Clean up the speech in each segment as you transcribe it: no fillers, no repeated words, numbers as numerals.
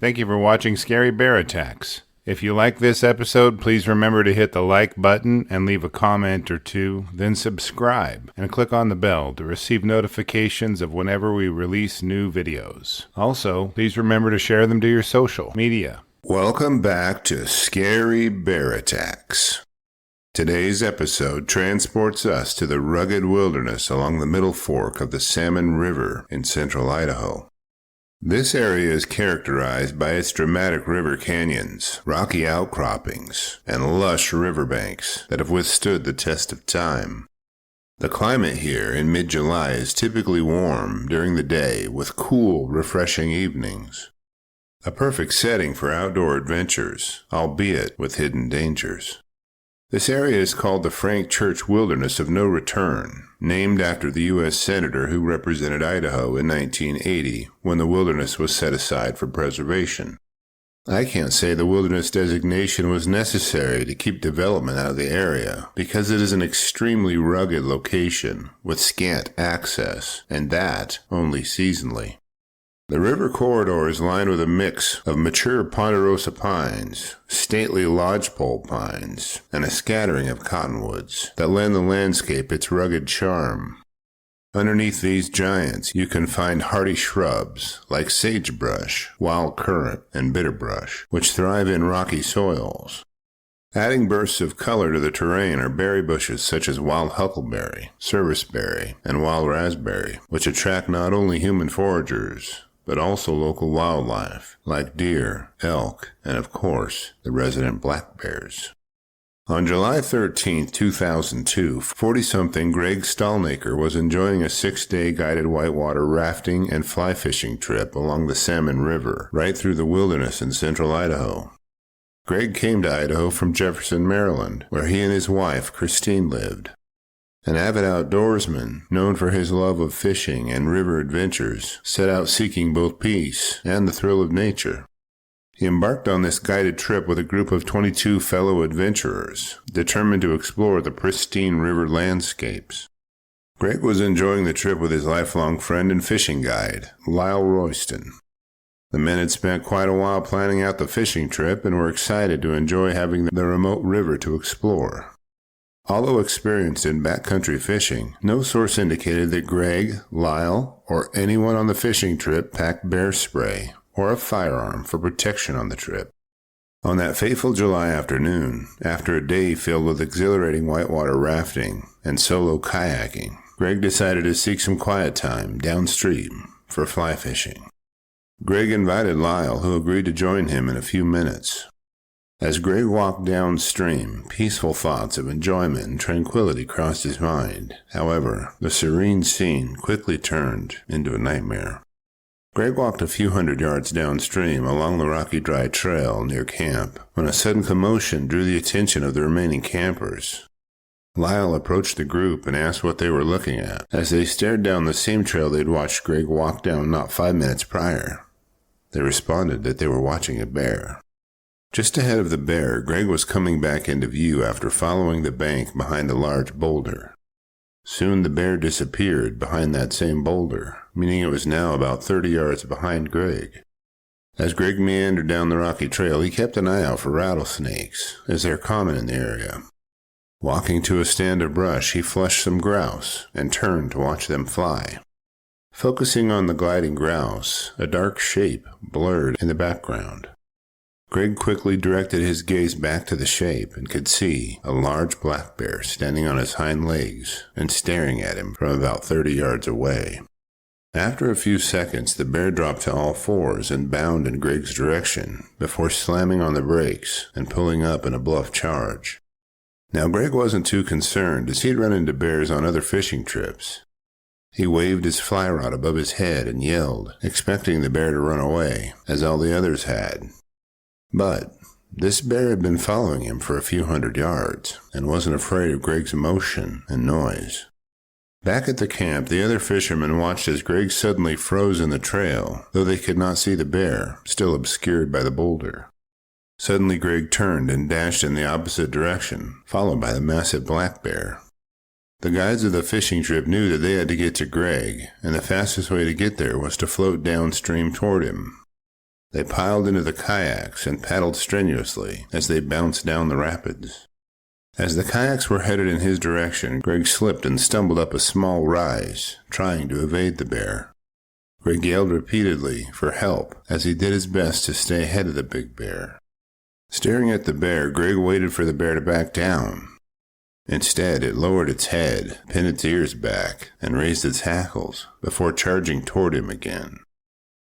Thank you for watching Scary Bear Attacks. If you like this episode, please remember to hit the like button and leave a comment or two, then subscribe and click on the bell to receive notifications of whenever we release new videos. Also, please remember to share them to your social media. Welcome back to Scary Bear Attacks. Today's episode transports us to the rugged wilderness along the middle fork of the Salmon River in central Idaho. This area is characterized by its dramatic river canyons, rocky outcroppings, and lush riverbanks that have withstood the test of time. The climate here in mid-July is typically warm during the day with cool, refreshing evenings. A perfect setting for outdoor adventures, albeit with hidden dangers. This area is called the Frank Church Wilderness of No Return, named after the U.S. Senator who represented Idaho in 1980 when the wilderness was set aside for preservation. I can't say the wilderness designation was necessary to keep development out of the area because it is an extremely rugged location with scant access, and that only seasonally. The river corridor is lined with a mix of mature ponderosa pines, stately lodgepole pines, and a scattering of cottonwoods that lend the landscape its rugged charm. Underneath these giants, you can find hardy shrubs like sagebrush, wild currant, and bitterbrush, which thrive in rocky soils. Adding bursts of color to the terrain are berry bushes such as wild huckleberry, serviceberry, and wild raspberry, which attract not only human foragers, but also local wildlife, like deer, elk, and of course, the resident black bears. On July 13, 2002, 40-something Greg Stalnaker was enjoying a 6-day guided whitewater rafting and fly fishing trip along the Salmon River, right through the wilderness in central Idaho. Greg came to Idaho from Jefferson, Maryland, where he and his wife, Christine, lived. An avid outdoorsman, known for his love of fishing and river adventures, set out seeking both peace and the thrill of nature. He embarked on this guided trip with a group of 22 fellow adventurers, determined to explore the pristine river landscapes. Greg was enjoying the trip with his lifelong friend and fishing guide, Lyle Royston. The men had spent quite a while planning out the fishing trip and were excited to enjoy having the remote river to explore. Although experienced in backcountry fishing, no source indicated that Greg, Lyle, or anyone on the fishing trip packed bear spray or a firearm for protection on the trip. On that fateful July afternoon, after a day filled with exhilarating whitewater rafting and solo kayaking, Greg decided to seek some quiet time downstream for fly fishing. Greg invited Lyle, who agreed to join him in a few minutes. As Greg walked downstream, peaceful thoughts of enjoyment and tranquility crossed his mind. However, the serene scene quickly turned into a nightmare. Greg walked a few hundred yards downstream along the rocky dry trail near camp when a sudden commotion drew the attention of the remaining campers. Lyle approached the group and asked what they were looking at, as they stared down the same trail they'd watched Greg walk down not 5 minutes prior. They responded that they were watching a bear. Just ahead of the bear, Greg was coming back into view after following the bank behind a large boulder. Soon the bear disappeared behind that same boulder, meaning it was now about 30 yards behind Greg. As Greg meandered down the rocky trail, he kept an eye out for rattlesnakes, as they're common in the area. Walking to a stand of brush, he flushed some grouse and turned to watch them fly. Focusing on the gliding grouse, a dark shape blurred in the background. Greg quickly directed his gaze back to the shape and could see a large black bear standing on his hind legs and staring at him from about 30 yards away. After a few seconds, the bear dropped to all fours and bounded in Greg's direction before slamming on the brakes and pulling up in a bluff charge. Now Greg wasn't too concerned, as he'd run into bears on other fishing trips. He waved his flyrod above his head and yelled, expecting the bear to run away, as all the others had. But this bear had been following him for a few hundred yards, and wasn't afraid of Greg's motion and noise. Back at the camp, the other fishermen watched as Greg suddenly froze in the trail, though they could not see the bear, still obscured by the boulder. Suddenly Greg turned and dashed in the opposite direction, followed by the massive black bear. The guides of the fishing trip knew that they had to get to Greg, and the fastest way to get there was to float downstream toward him. They piled into the kayaks and paddled strenuously as they bounced down the rapids. As the kayaks were headed in his direction, Greg slipped and stumbled up a small rise, trying to evade the bear. Greg yelled repeatedly for help as he did his best to stay ahead of the big bear. Staring at the bear, Greg waited for the bear to back down. Instead, it lowered its head, pinned its ears back, and raised its hackles before charging toward him again.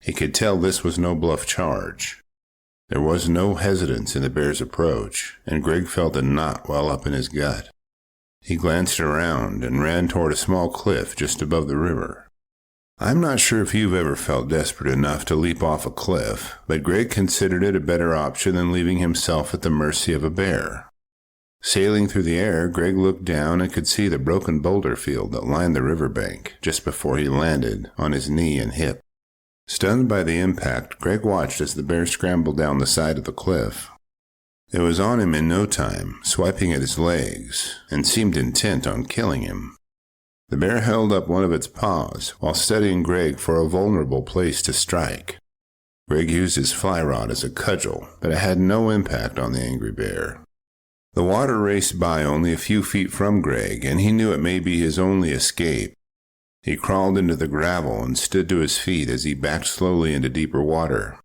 He could tell this was no bluff charge. There was no hesitance in the bear's approach, and Greg felt a knot well up in his gut. He glanced around and ran toward a small cliff just above the river. I'm not sure if you've ever felt desperate enough to leap off a cliff, but Greg considered it a better option than leaving himself at the mercy of a bear. Sailing through the air, Greg looked down and could see the broken boulder field that lined the riverbank just before he landed on his knee and hip. Stunned by the impact, Greg watched as the bear scrambled down the side of the cliff. It was on him in no time, swiping at his legs, and seemed intent on killing him. The bear held up one of its paws while studying Greg for a vulnerable place to strike. Greg used his flyrod as a cudgel, but it had no impact on the angry bear. The water raced by only a few feet from Greg, and he knew it may be his only escape. He crawled into the gravel and stood to his feet as he backed slowly into deeper water.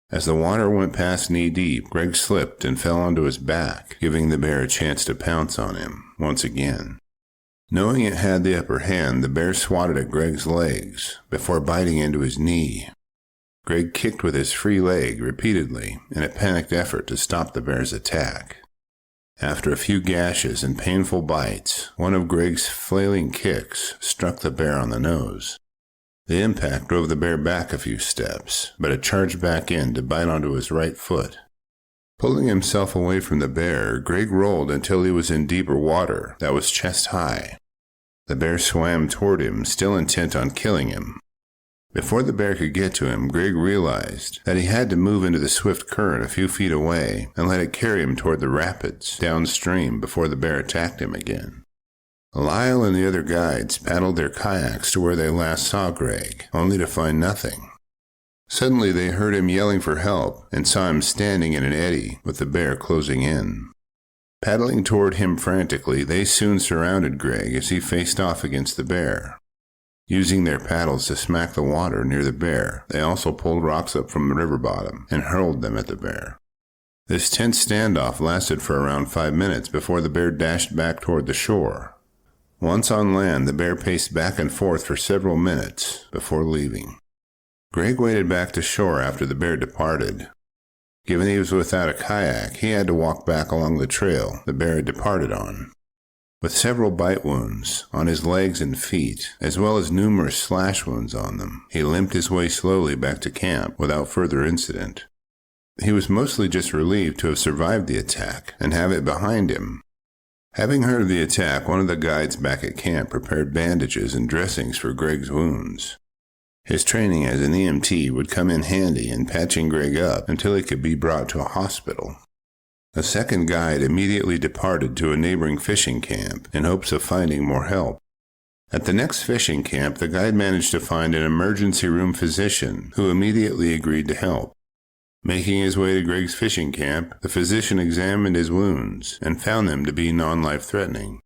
As the water went past knee-deep, Greg slipped and fell onto his back, giving the bear a chance to pounce on him once again. Knowing it had the upper hand, the bear swatted at Greg's legs before biting into his knee. Greg kicked with his free leg repeatedly in a panicked effort to stop the bear's attack. After a few gashes and painful bites, one of Greg's flailing kicks struck the bear on the nose. The impact drove the bear back a few steps, but it charged back in to bite onto his right foot. Pulling himself away from the bear, Greg rolled until he was in deeper water that was chest high. The bear swam toward him, still intent on killing him. Before the bear could get to him, Greg realized that he had to move into the swift current a few feet away and let it carry him toward the rapids downstream before the bear attacked him again. Lyle and the other guides paddled their kayaks to where they last saw Greg, only to find nothing. Suddenly they heard him yelling for help and saw him standing in an eddy with the bear closing in. Paddling toward him frantically, they soon surrounded Greg as he faced off against the bear. Using their paddles to smack the water near the bear, they also pulled rocks up from the river bottom and hurled them at the bear. This tense standoff lasted for around 5 minutes before the bear dashed back toward the shore. Once on land, the bear paced back and forth for several minutes before leaving. Greg waded back to shore after the bear departed. Given he was without a kayak, he had to walk back along the trail the bear had departed on. With several bite wounds on his legs and feet, as well as numerous slash wounds on them, he limped his way slowly back to camp without further incident. He was mostly just relieved to have survived the attack and have it behind him. Having heard of the attack, one of the guides back at camp prepared bandages and dressings for Greg's wounds. His training as an EMT would come in handy in patching Greg up until he could be brought to a hospital. A second guide immediately departed to a neighboring fishing camp in hopes of finding more help. At the next fishing camp, the guide managed to find an emergency room physician who immediately agreed to help. Making his way to Greg's fishing camp, the physician examined his wounds and found them to be non-life-threatening.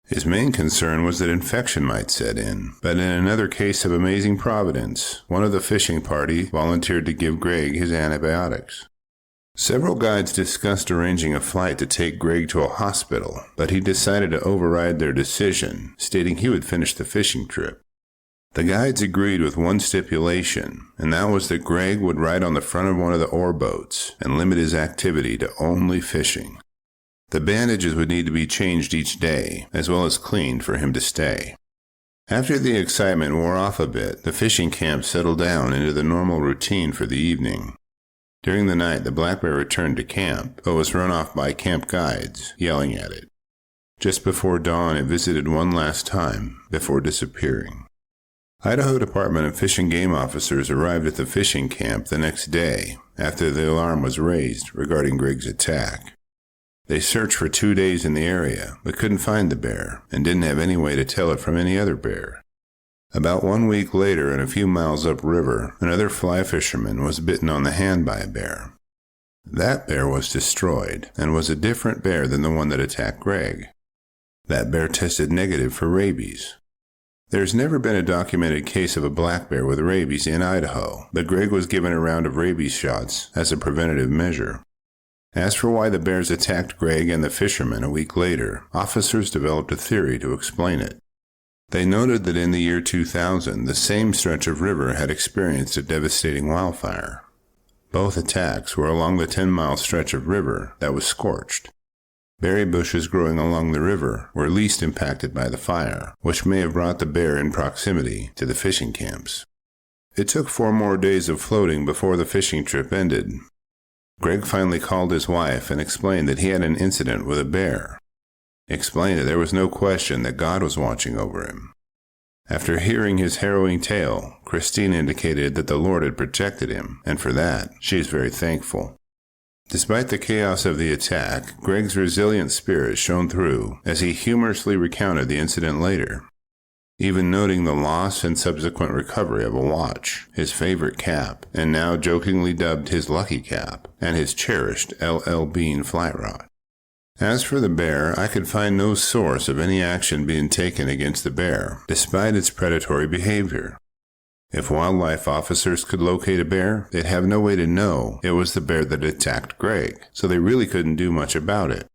His main concern was that infection might set in, but in another case of amazing providence, one of the fishing party volunteered to give Greg his antibiotics. Several guides discussed arranging a flight to take Greg to a hospital, but he decided to override their decision, stating he would finish the fishing trip. The guides agreed with one stipulation, and that was that Greg would ride on the front of one of the oar boats and limit his activity to only fishing. The bandages would need to be changed each day, as well as cleaned for him to stay. After the excitement wore off a bit, the fishing camp settled down into the normal routine for the evening. During the night, the black bear returned to camp, but was run off by camp guides, yelling at it. Just before dawn, it visited one last time, before disappearing. Idaho Department of Fish and Game officers arrived at the fishing camp the next day, after the alarm was raised regarding Greg's attack. They searched for 2 days in the area, but couldn't find the bear, and didn't have any way to tell it from any other bear. About 1 week later and a few miles upriver, another fly fisherman was bitten on the hand by a bear. That bear was destroyed and was a different bear than the one that attacked Greg. That bear tested negative for rabies. There's never been a documented case of a black bear with rabies in Idaho, but Greg was given a round of rabies shots as a preventative measure. As for why the bears attacked Greg and the fisherman a week later, officers developed a theory to explain it. They noted that in the year 2000, the same stretch of river had experienced a devastating wildfire. Both attacks were along the 10-mile stretch of river that was scorched. Berry bushes growing along the river were least impacted by the fire, which may have brought the bear in proximity to the fishing camps. It took 4 more days of floating before the fishing trip ended. Greg finally called his wife and explained that he had an incident with a bear. He explained that there was no question that God was watching over him. After hearing his harrowing tale, Christine indicated that the Lord had protected him, and for that, she is very thankful. Despite the chaos of the attack, Greg's resilient spirit shone through as he humorously recounted the incident later, even noting the loss and subsequent recovery of a watch, his favorite cap, and now jokingly dubbed his lucky cap, and his cherished LL Bean flyrod. As for the bear, I could find no source of any action being taken against the bear, despite its predatory behavior. If wildlife officers could locate a bear, they'd have no way to know it was the bear that attacked Greg, so they really couldn't do much about it.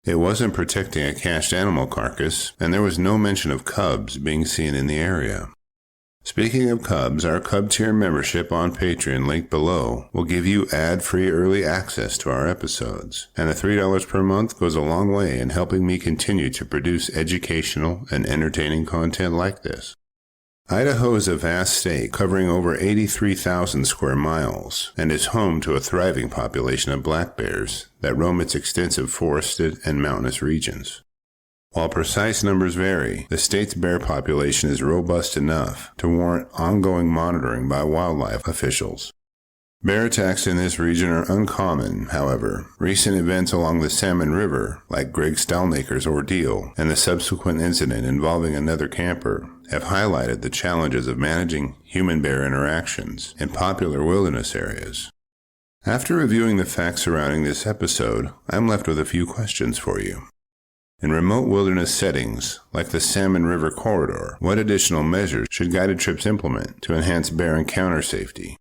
It wasn't protecting a cached animal carcass, and there was no mention of cubs being seen in the area. Speaking of cubs, our Cub Tier membership on Patreon, linked below, will give you ad-free early access to our episodes, and the $3 per month goes a long way in helping me continue to produce educational and entertaining content like this. Idaho is a vast state covering over 83,000 square miles and is home to a thriving population of black bears that roam its extensive forested and mountainous regions. While precise numbers vary, the state's bear population is robust enough to warrant ongoing monitoring by wildlife officials. Bear attacks in this region are uncommon, however. Recent events along the Salmon River, like Greg Stalnaker's ordeal and the subsequent incident involving another camper, have highlighted the challenges of managing human-bear interactions in popular wilderness areas. After reviewing the facts surrounding this episode, I'm left with a few questions for you. In remote wilderness settings, like the Salmon River corridor, what additional measures should guided trips implement to enhance bear encounter safety?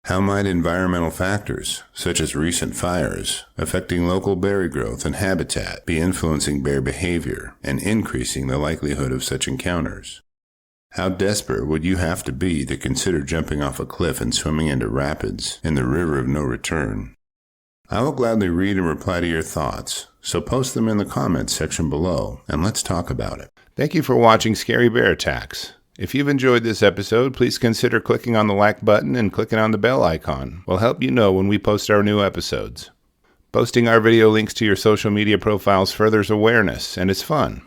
How might environmental factors, such as recent fires, affecting local berry growth and habitat, be influencing bear behavior and increasing the likelihood of such encounters? How desperate would you have to be to consider jumping off a cliff and swimming into rapids in the river of no return? I will gladly read and reply to your thoughts, so post them in the comments section below, and let's talk about it. Thank you for watching Scary Bear Attacks. If you've enjoyed this episode, please consider clicking on the like button and clicking on the bell icon. We'll help you know when we post our new episodes. Posting our video links to your social media profiles furthers awareness, and it's fun.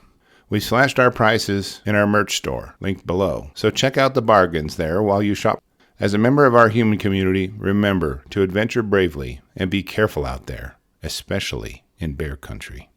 We slashed our prices in our merch store, linked below, so check out the bargains there while you shop. As a member of our human community, remember to adventure bravely and be careful out there, especially in bear country.